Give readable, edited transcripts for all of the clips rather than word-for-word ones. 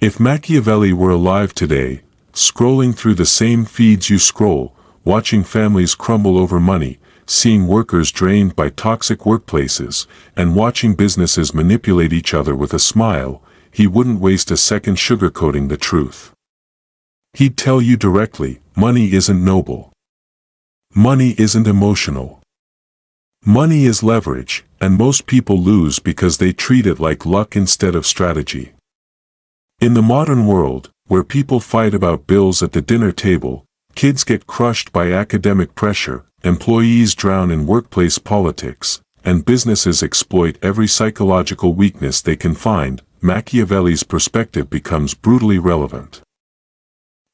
If Machiavelli were alive today, scrolling through the same feeds you scroll, watching families crumble over money, seeing workers drained by toxic workplaces, and watching businesses manipulate each other with a smile, he wouldn't waste a second sugarcoating the truth. He'd tell you directly, money isn't noble. Money isn't emotional. Money is leverage, and most people lose because they treat it like luck instead of strategy. In the modern world, where people fight about bills at the dinner table, kids get crushed by academic pressure, employees drown in workplace politics, and businesses exploit every psychological weakness they can find, Machiavelli's perspective becomes brutally relevant.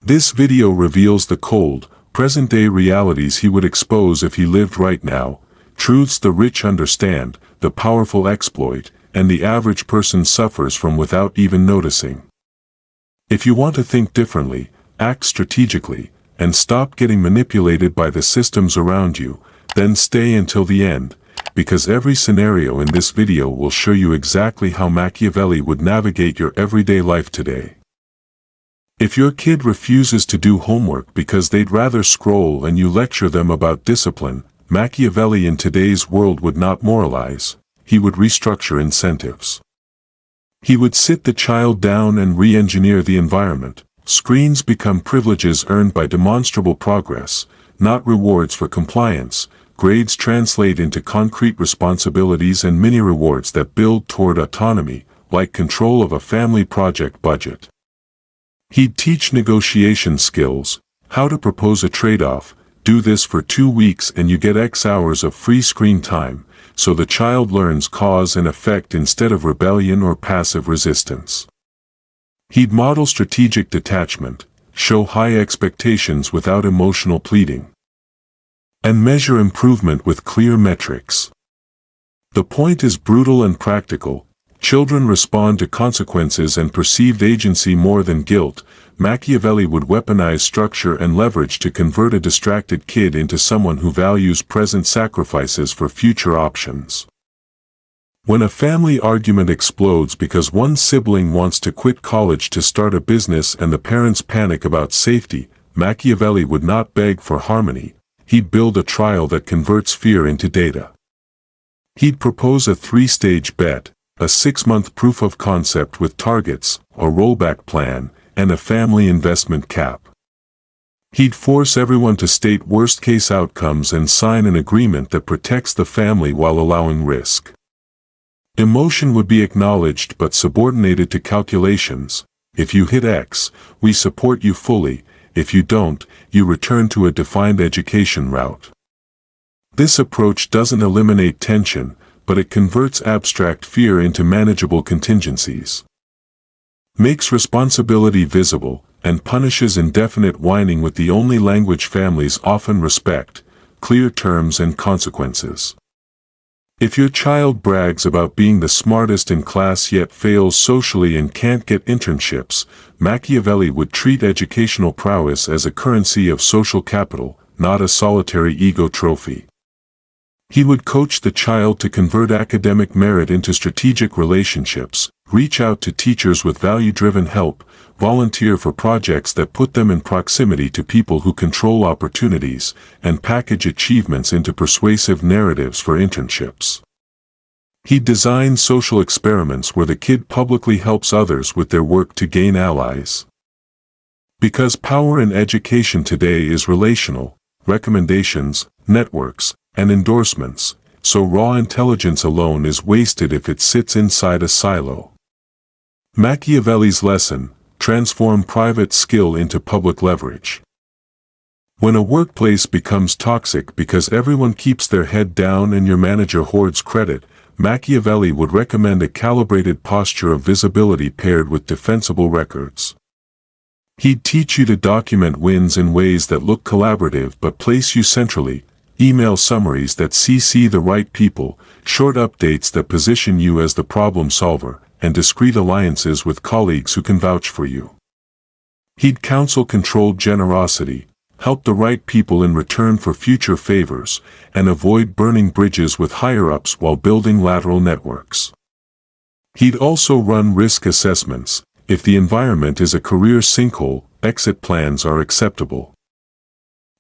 This video reveals the cold, present-day realities he would expose if he lived right now, truths the rich understand, the powerful exploit, and the average person suffers from without even noticing. If you want to think differently, act strategically, and stop getting manipulated by the systems around you, then stay until the end, because every scenario in this video will show you exactly how Machiavelli would navigate your everyday life today. If your kid refuses to do homework because they'd rather scroll and you lecture them about discipline, Machiavelli in today's world would not moralize, he would restructure incentives. He would sit the child down and re-engineer the environment. Screens become privileges earned by demonstrable progress, not rewards for compliance. Grades translate into concrete responsibilities and mini-rewards that build toward autonomy, like control of a family project budget. He'd teach negotiation skills, how to propose a trade-off, do this for 2 weeks and you get X hours of free screen time, so the child learns cause and effect instead of rebellion or passive resistance. He'd model strategic detachment, show high expectations without emotional pleading, and measure improvement with clear metrics. The point is brutal and practical. Children respond to consequences and perceived agency more than guilt. Machiavelli would weaponize structure and leverage to convert a distracted kid into someone who values present sacrifices for future options. When a family argument explodes because one sibling wants to quit college to start a business and the parents panic about safety, Machiavelli would not beg for harmony. He'd build a trial that converts fear into data. He'd propose a 3-stage bet, a 6-month proof of concept with targets, a rollback plan, and a family investment cap. He'd force everyone to state worst-case outcomes and sign an agreement that protects the family while allowing risk. Emotion would be acknowledged but subordinated to calculations. If you hit X, we support you fully. If you don't, you return to a defined education route. This approach doesn't eliminate tension, but it converts abstract fear into manageable contingencies. Makes responsibility visible, and punishes indefinite whining with the only language families often respect: clear terms and consequences. If your child brags about being the smartest in class yet fails socially and can't get internships, Machiavelli would treat educational prowess as a currency of social capital, not a solitary ego trophy. He would coach the child to convert academic merit into strategic relationships, reach out to teachers with value-driven help, volunteer for projects that put them in proximity to people who control opportunities, and package achievements into persuasive narratives for internships. He'd design social experiments where the kid publicly helps others with their work to gain allies. Because power in education today is relational, recommendations, networks, and endorsements, so raw intelligence alone is wasted if it sits inside a silo. Machiavelli's lesson: transform private skill into public leverage. When a workplace becomes toxic because everyone keeps their head down and your manager hoards credit, Machiavelli would recommend a calibrated posture of visibility paired with defensible records. He'd teach you to document wins in ways that look collaborative but place you centrally, email summaries that CC the right people, short updates that position you as the problem solver, and discreet alliances with colleagues who can vouch for you. He'd counsel controlled generosity, help the right people in return for future favors, and avoid burning bridges with higher-ups while building lateral networks. He'd also run risk assessments, If the environment is a career sinkhole, exit plans are acceptable.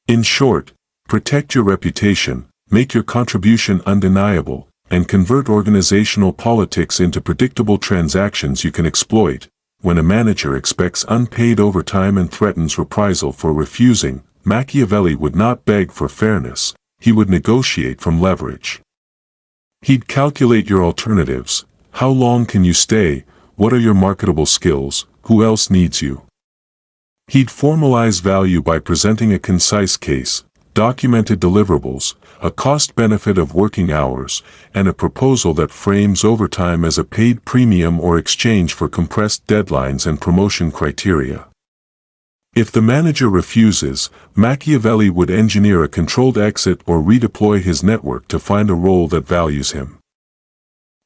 In short, protect your reputation, make your contribution undeniable, and convert organizational politics into predictable transactions you can exploit. When a manager expects unpaid overtime and threatens reprisal for refusing, Machiavelli would not beg for fairness, he would negotiate from leverage. He'd calculate your alternatives. How long can you stay? What are your marketable skills? Who else needs you? He'd formalize value by presenting a concise case, documented deliverables, a cost-benefit of working hours, and a proposal that frames overtime as a paid premium or exchange for compressed deadlines and promotion criteria. If the manager refuses, Machiavelli would engineer a controlled exit or redeploy his network to find a role that values him.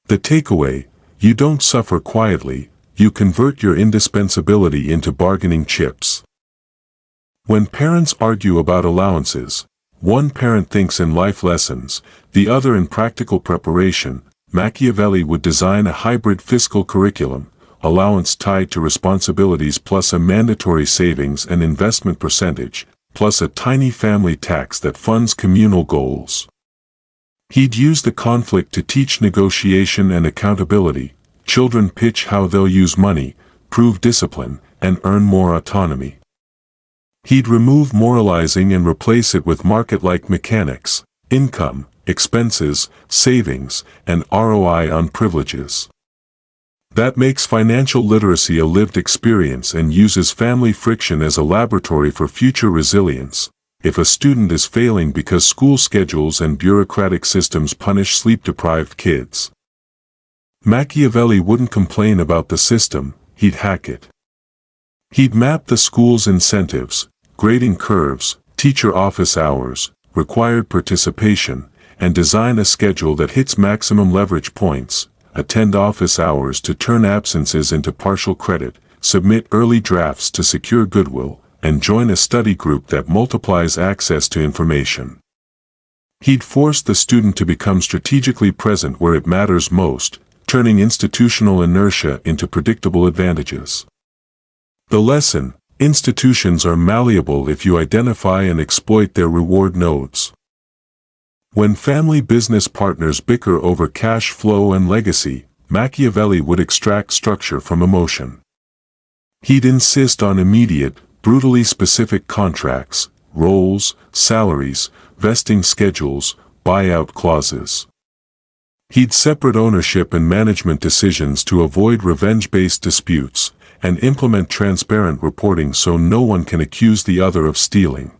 The takeaway: you don't suffer quietly, you convert your indispensability into bargaining chips. When parents argue about allowances, one parent thinks in life lessons, the other in practical preparation. Machiavelli would design a hybrid fiscal curriculum, allowance tied to responsibilities plus a mandatory savings and investment percentage, plus a tiny family tax that funds communal goals. He'd use the conflict to teach negotiation and accountability. Children pitch how they'll use money, prove discipline, and earn more autonomy. He'd remove moralizing and replace it with market-like mechanics: income, expenses, savings, and ROI on privileges. That makes financial literacy a lived experience and uses family friction as a laboratory for future resilience. If a student is failing because school schedules and bureaucratic systems punish sleep-deprived kids, Machiavelli wouldn't complain about the system, he'd hack it. He'd map the school's incentives, grading curves, teacher office hours, required participation, and design a schedule that hits maximum leverage points. Attend office hours to turn absences into partial credit, submit early drafts to secure goodwill, and join a study group that multiplies access to information. He'd force the student to become strategically present where it matters most, turning institutional inertia into predictable advantages. The lesson: institutions are malleable if you identify and exploit their reward nodes. When family business partners bicker over cash flow and legacy, Machiavelli would extract structure from emotion. He'd insist on immediate, brutally specific contracts, roles, salaries, vesting schedules, buyout clauses. He'd separate ownership and management decisions to avoid revenge-based disputes, and implement transparent reporting so no one can accuse the other of stealing.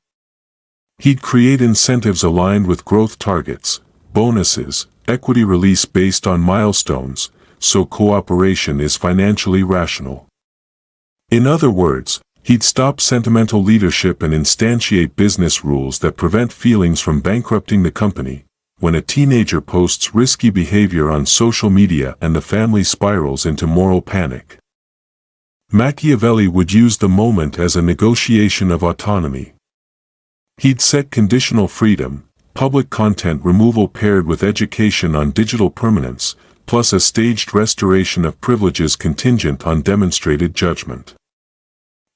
He'd create incentives aligned with growth targets, bonuses, equity release based on milestones, so cooperation is financially rational. In other words, he'd stop sentimental leadership and instantiate business rules that prevent feelings from bankrupting the company. When a teenager posts risky behavior on social media and the family spirals into moral panic, Machiavelli would use the moment as a negotiation of autonomy. He'd set conditional freedom, public content removal paired with education on digital permanence, plus a staged restoration of privileges contingent on demonstrated judgment.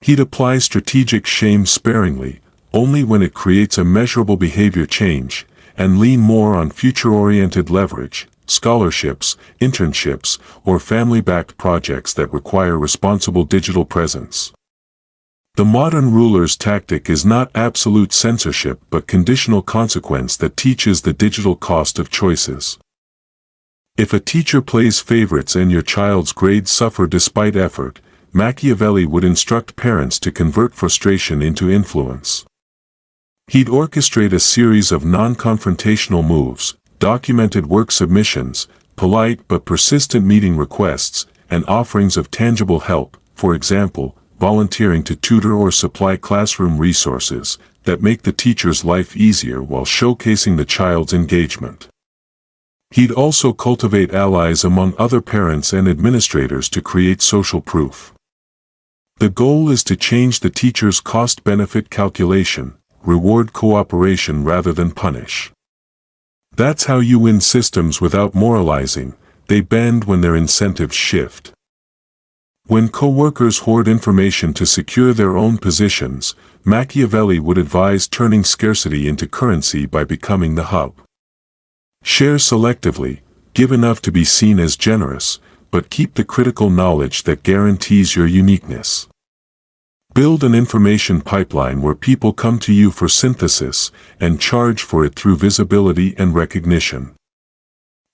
He'd apply strategic shame sparingly, only when it creates a measurable behavior change, and lean more on future-oriented leverage, scholarships, internships, or family-backed projects that require responsible digital presence. The modern ruler's tactic is not absolute censorship but conditional consequence that teaches the digital cost of choices. If a teacher plays favorites and your child's grades suffer despite effort, Machiavelli would instruct parents to convert frustration into influence. He'd orchestrate a series of non-confrontational moves, documented work submissions, polite but persistent meeting requests, and offerings of tangible help, for example, volunteering to tutor or supply classroom resources, that make the teacher's life easier while showcasing the child's engagement. He'd also cultivate allies among other parents and administrators to create social proof. The goal is to change the teacher's cost-benefit calculation, reward cooperation rather than punish. That's how you win systems without moralizing. They bend when their incentives shift. When co-workers hoard information to secure their own positions, Machiavelli would advise turning scarcity into currency by becoming the hub. Share selectively, give enough to be seen as generous, but keep the critical knowledge that guarantees your uniqueness. Build an information pipeline where people come to you for synthesis and charge for it through visibility and recognition.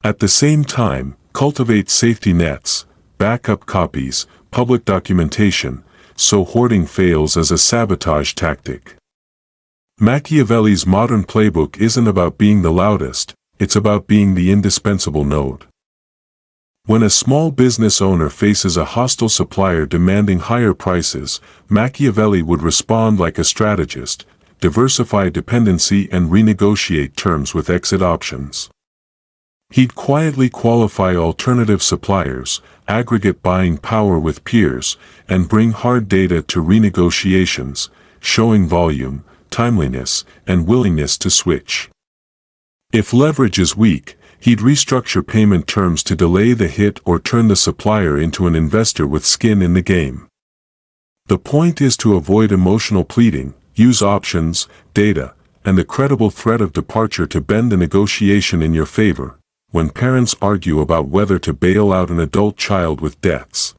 At the same time, cultivate safety nets, backup copies, public documentation, so hoarding fails as a sabotage tactic. Machiavelli's modern playbook isn't about being the loudest, it's about being the indispensable node. When a small business owner faces a hostile supplier demanding higher prices, Machiavelli would respond like a strategist, diversify dependency and renegotiate terms with exit options. He'd quietly qualify alternative suppliers, aggregate buying power with peers, and bring hard data to renegotiations, showing volume, timeliness, and willingness to switch. If leverage is weak, he'd restructure payment terms to delay the hit or turn the supplier into an investor with skin in the game. The point is to avoid emotional pleading, use options, data, and the credible threat of departure to bend the negotiation in your favor. When parents argue about whether to bail out an adult child with debts,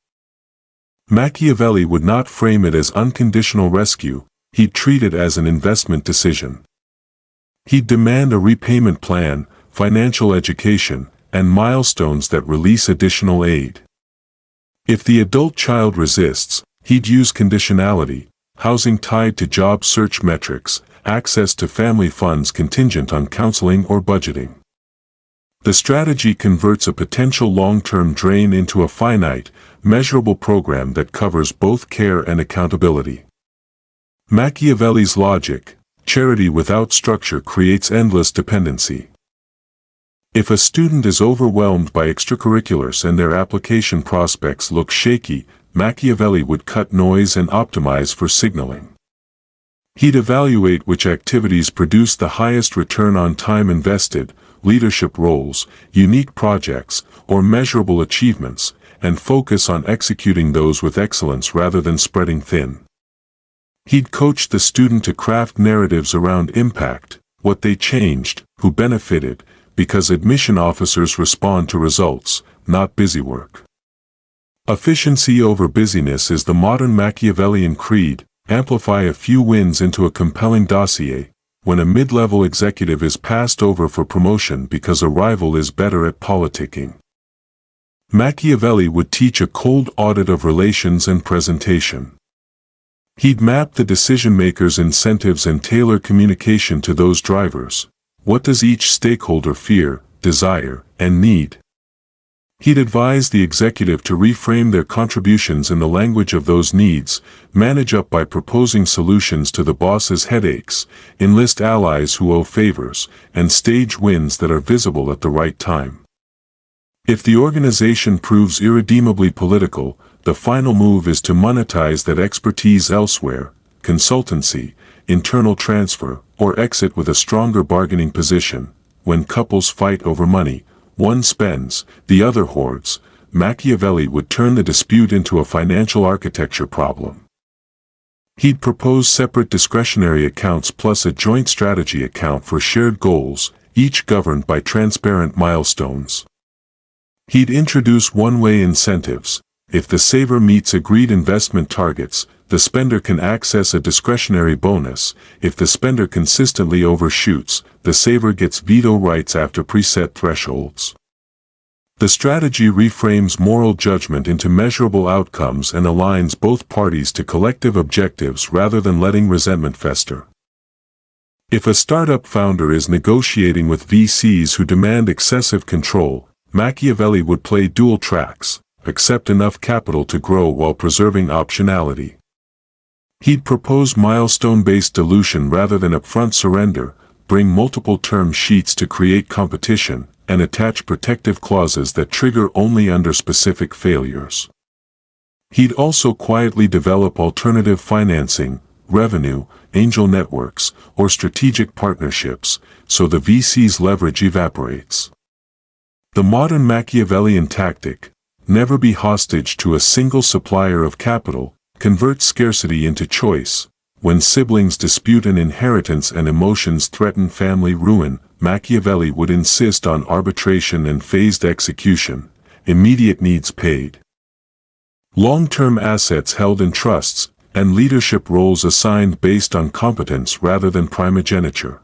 Machiavelli would not frame it as unconditional rescue, he'd treat it as an investment decision. He'd demand a repayment plan, financial education, and milestones that release additional aid. If the adult child resists, he'd use conditionality, housing tied to job search metrics, access to family funds contingent on counseling or budgeting. The strategy converts a potential long-term drain into a finite, measurable program that covers both care and accountability. Machiavelli's logic, charity without structure creates endless dependency. If a student is overwhelmed by extracurriculars and their application prospects look shaky, Machiavelli would cut noise and optimize for signaling. He'd evaluate which activities produce the highest return on time invested, leadership roles, unique projects, or measurable achievements, and focus on executing those with excellence rather than spreading thin. He'd coach the student to craft narratives around impact, what they changed, who benefited, because admission officers respond to results, not busywork. Efficiency over busyness is the modern Machiavellian creed. Amplify a few wins into a compelling dossier. When a mid-level executive is passed over for promotion because a rival is better at politicking. Machiavelli would teach a cold audit of relations and presentation. He'd map the decision-maker's incentives and tailor communication to those drivers. What does each stakeholder fear, desire, and need? He'd advise the executive to reframe their contributions in the language of those needs, manage up by proposing solutions to the boss's headaches, enlist allies who owe favors, and stage wins that are visible at the right time. If the organization proves irredeemably political, the final move is to monetize that expertise elsewhere, consultancy, internal transfer, or exit with a stronger bargaining position. When couples fight over money, one spends, the other hoards. Machiavelli would turn the dispute into a financial architecture problem. He'd propose separate discretionary accounts plus a joint strategy account for shared goals, each governed by transparent milestones. He'd introduce one-way incentives. If the saver meets agreed investment targets, the spender can access a discretionary bonus. If the spender consistently overshoots, the saver gets veto rights after preset thresholds. The strategy reframes moral judgment into measurable outcomes and aligns both parties to collective objectives rather than letting resentment fester. If a startup founder is negotiating with VCs who demand excessive control, Machiavelli would play dual tracks, accept enough capital to grow while preserving optionality. He'd propose milestone-based dilution rather than upfront surrender, bring multiple term sheets to create competition, and attach protective clauses that trigger only under specific failures. He'd also quietly develop alternative financing, revenue, angel networks, or strategic partnerships, so the VC's leverage evaporates. The modern Machiavellian tactic, Never be hostage to a single supplier of capital. Convert scarcity into choice. When siblings dispute an inheritance and emotions threaten family ruin, Machiavelli would insist on arbitration and phased execution. Immediate needs paid. Long-term assets held in trusts, and leadership roles assigned based on competence rather than primogeniture.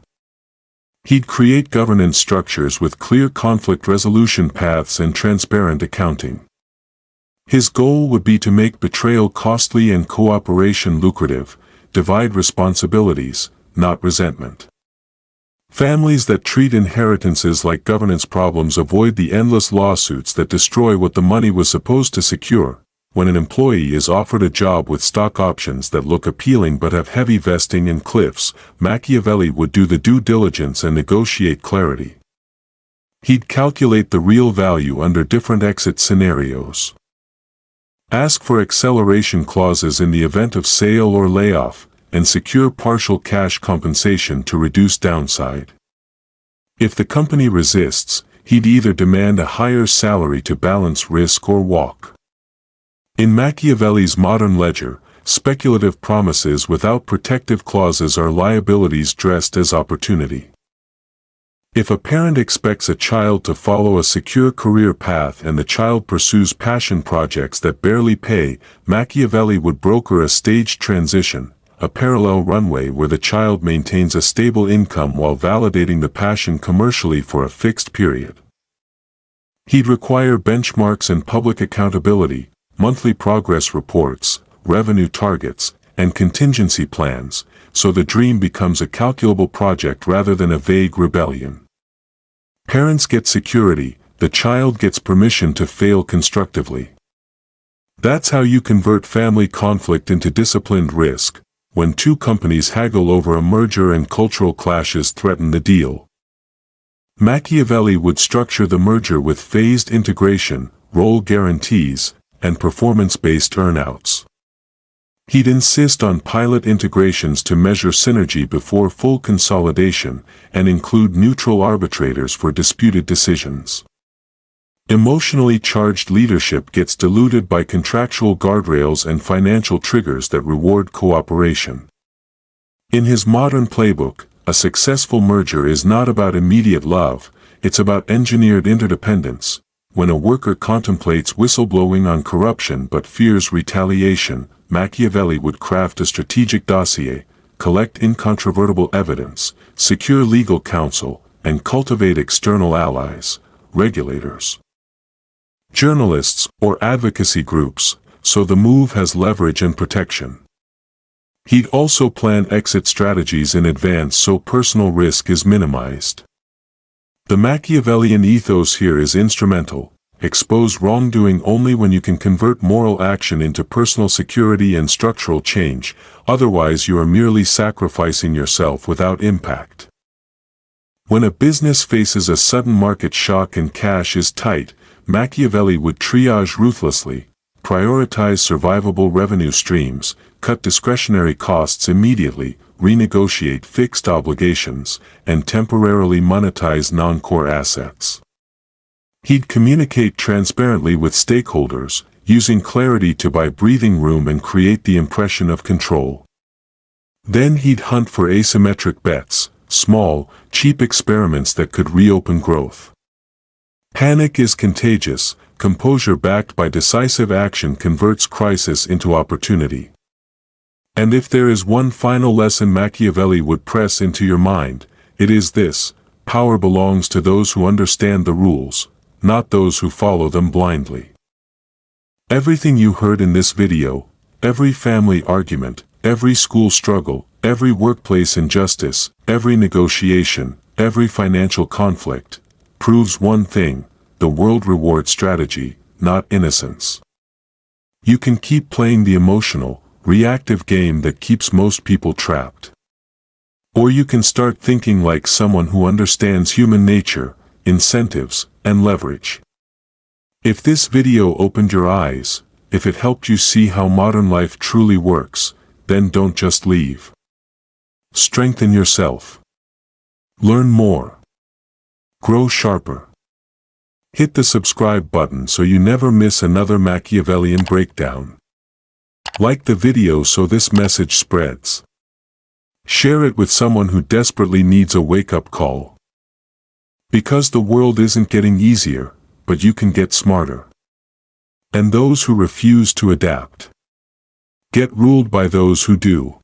He'd create governance structures with clear conflict resolution paths and transparent accounting. His goal would be to make betrayal costly and cooperation lucrative. Divide responsibilities, not resentment. Families that treat inheritances like governance problems avoid the endless lawsuits that destroy what the money was supposed to secure. When an employee is offered a job with stock options that look appealing but have heavy vesting and cliffs, Machiavelli would do the due diligence and negotiate clarity. He'd calculate the real value under different exit scenarios. Ask for acceleration clauses in the event of sale or layoff, and secure partial cash compensation to reduce downside. If the company resists, he'd either demand a higher salary to balance risk or walk. In Machiavelli's modern ledger, speculative promises without protective clauses are liabilities dressed as opportunity. If a parent expects a child to follow a secure career path and the child pursues passion projects that barely pay, Machiavelli would broker a staged transition, a parallel runway where the child maintains a stable income while validating the passion commercially for a fixed period. He'd require benchmarks and public accountability, monthly progress reports, revenue targets, and contingency plans, so the dream becomes a calculable project rather than a vague rebellion. Parents get security, the child gets permission to fail constructively. That's how you convert family conflict into disciplined risk, when two companies haggle over a merger and cultural clashes threaten the deal. Machiavelli would structure the merger with phased integration, role guarantees, and performance-based earnouts. He'd insist on pilot integrations to measure synergy before full consolidation, and include neutral arbitrators for disputed decisions. Emotionally charged leadership gets diluted by contractual guardrails and financial triggers that reward cooperation. In his modern playbook, a successful merger is not about immediate love, it's about engineered interdependence. When a worker contemplates whistleblowing on corruption but fears retaliation, Machiavelli would craft a strategic dossier, collect incontrovertible evidence, secure legal counsel, and cultivate external allies, regulators, journalists, or advocacy groups, so the move has leverage and protection. He'd also plan exit strategies in advance so personal risk is minimized. The Machiavellian ethos here is instrumental. Expose wrongdoing only when you can convert moral action into personal security and structural change, otherwise you are merely sacrificing yourself without impact. When a business faces a sudden market shock and cash is tight, Machiavelli would triage ruthlessly, prioritize survivable revenue streams, cut discretionary costs immediately, renegotiate fixed obligations, and temporarily monetize non-core assets. He'd communicate transparently with stakeholders, using clarity to buy breathing room and create the impression of control. Then he'd hunt for asymmetric bets, small, cheap experiments that could reopen growth. Panic is contagious, composure backed by decisive action converts crisis into opportunity. And if there is one final lesson Machiavelli would press into your mind, it is this: power belongs to those who understand the rules, not those who follow them blindly. Everything you heard in this video, every family argument, every school struggle, every workplace injustice, every negotiation, every financial conflict, proves one thing: the world rewards strategy, not innocence. You can keep playing the emotional, reactive game that keeps most people trapped. Or you can start thinking like someone who understands human nature, incentives, and leverage. If this video opened your eyes, if it helped you see how modern life truly works, then don't just leave. Strengthen yourself. Learn more. Grow sharper. Hit the subscribe button so you never miss another Machiavellian breakdown. Like the video so this message spreads. Share it with someone who desperately needs a wake-up call. Because the world isn't getting easier, but you can get smarter. And those who refuse to adapt get ruled by those who do.